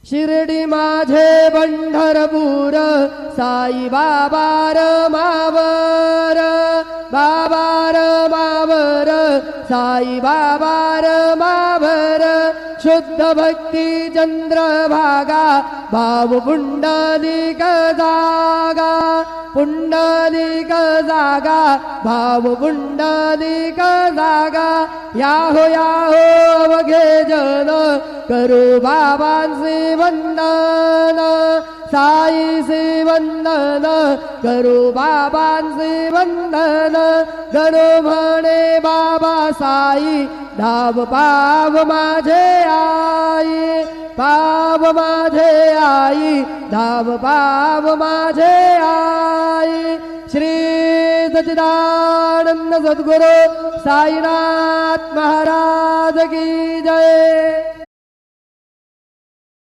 शिर्डी माझे पंढरपूर साई बाबा मावर बाबार मावर साई बाबार मावर शुद्ध भक्ती चंद्रभागा भाव पुंडलिक जागा पुंडलिक जागा भाव पुंडलिक जागा याहो अवघे जन करू बाबांचे वंदन साईचे वंदन करू बाबांचे वंदन गणो म्हणे बाबा साई धाव पाव माझे आई पाव माझे आई धाव पाव माझे आई श्री सच्चिदानंद सद्गुरु साईनाथ महाराज की जय।